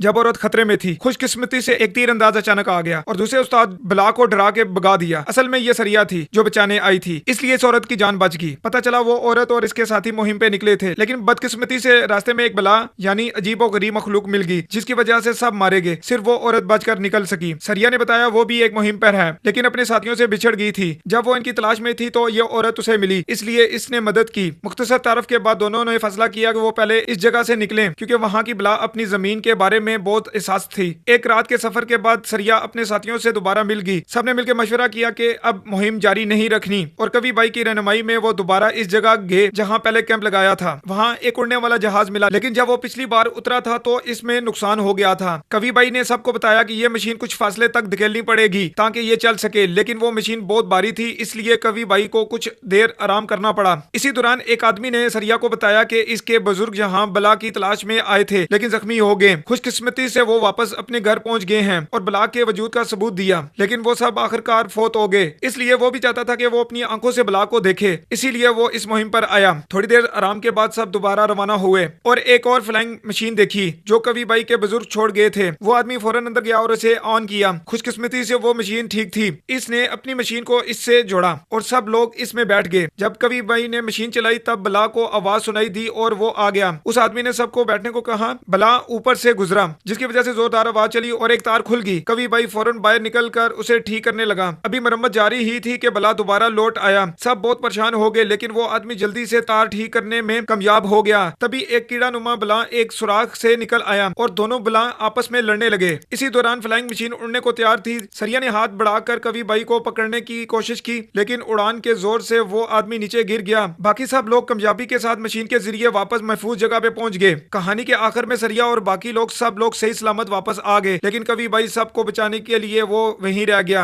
जब औरत खतरे में थी, खुशकिस्मती से एक तीर अंदाज अचानक आ गया और दूसरे उस्ताद बला को डरा के भगा दिया। असल में ये सरिया थी जो बचाने आई थी, इसलिए इस औरत की जान बच गई। पता चला वो औरत और इसके साथी मुहिम पे निकले थे, लेकिन बदकिस्मती से रास्ते में एक बला यानी अजीबो गरीब मखलूक मिल गई, जिसकी वजह से सब मारे गए, सिर्फ वो औरत बचकर निकल सकी। सरिया ने बताया वो भी एक मुहिम पर है, लेकिन अपने साथियों से बिछड़ गई थी। जब वो इनकी तलाश में थी तो ये औरत उसे मिली, इसलिए इसने मदद की। मुख्तसर तारफ के बाद दोनों ने फैसला किया कि वो पहले इस जगह से निकलें, क्योंकि वहां की बला अपनी जमीन के बारे में बहुत एहसास थी। एक रात के सफर के बाद सरिया अपने साथियों से दोबारा मिल गई। सबने मिलकर मशवरा किया कि अब मुहिम जारी नहीं रखनी, और कवि बाई की रहनुमाई में वो दोबारा इस जगह गए जहां पहले कैंप लगाया था। वहां एक उड़ने वाला जहाज मिला, लेकिन जब वो पिछली बार उतरा था तो इसमें नुकसान हो गया था। कवि बाई ने सबको बताया कि ये मशीन कुछ फासले तक धकेलनी पड़ेगी ताकि ये चल सके, लेकिन वो मशीन बहुत भारी थी, इसलिए कवि बाई को कुछ देर आराम करना पड़ा। इसी दौरान एक आदमी ने सरिया को बताया कि इसके बुजुर्ग जहां बला की तलाश में आए थे, लेकिन जख्मी हो गए। खुशकिस्मती से वो वापस अपने घर पहुंच गए हैं और बला के वजूद का सबूत दिया, लेकिन वो सब आखिरकार फौत हो गए। इसलिए वो भी चाहता था कि वो अपनी आंखों से बला को देखे, इसीलिए वो इस मुहिम पर आया। थोड़ी देर आराम के बाद सब दोबारा रवाना हुए और एक और फ्लाइंग मशीन देखी जो कवि बाई के बुजुर्ग छोड़ गए थे। वो आदमी फौरन अंदर गया और उसे ऑन किया। खुशकिस्मती से वो मशीन ठीक थी। इसने अपनी मशीन को इससे जोड़ा और सब लोग इसमें बैठ गए। जब कवि बाई ने मशीन चलाई तब बला को आवाज सुनाई दी और वो आ गया। उस आदमी ने सबको बैठने को कहा। बला ऊपर से गुजरा, जिसकी वजह से जोरदार आवाज चली और एक तार खुल गई। कवि बाई फौरन बाहर निकल कर उसे ठीक करने लगा। अभी मरम्मत जारी ही थी कि बला दोबारा लौट आया। सब बहुत परेशान हो गए, लेकिन वो आदमी जल्दी से तार ठीक करने में कामयाब हो गया। तभी एक कीड़ा नुमा बला एक सुराख से निकल आया और दोनों बला आपस में लड़ने लगे। इसी दौरान फ्लाइंग मशीन उड़ने को तैयार थी। सरिया ने हाथ बढ़ाकर कवि बाई को पकड़ने की कोशिश की, लेकिन उड़ान के जोर से वो आदमी नीचे गिर गया। बाकी सब लोग कामयाबी के साथ मशीन के जरिए वापस महफूज जगह पे पहुंच गए। कहानी के आखिर में सरिया और बाकी लोग सब लोग सही सलामत वापस आ गए, लेकिन कवि बाई सबको बचाने के लिए वो वहीं रह गया।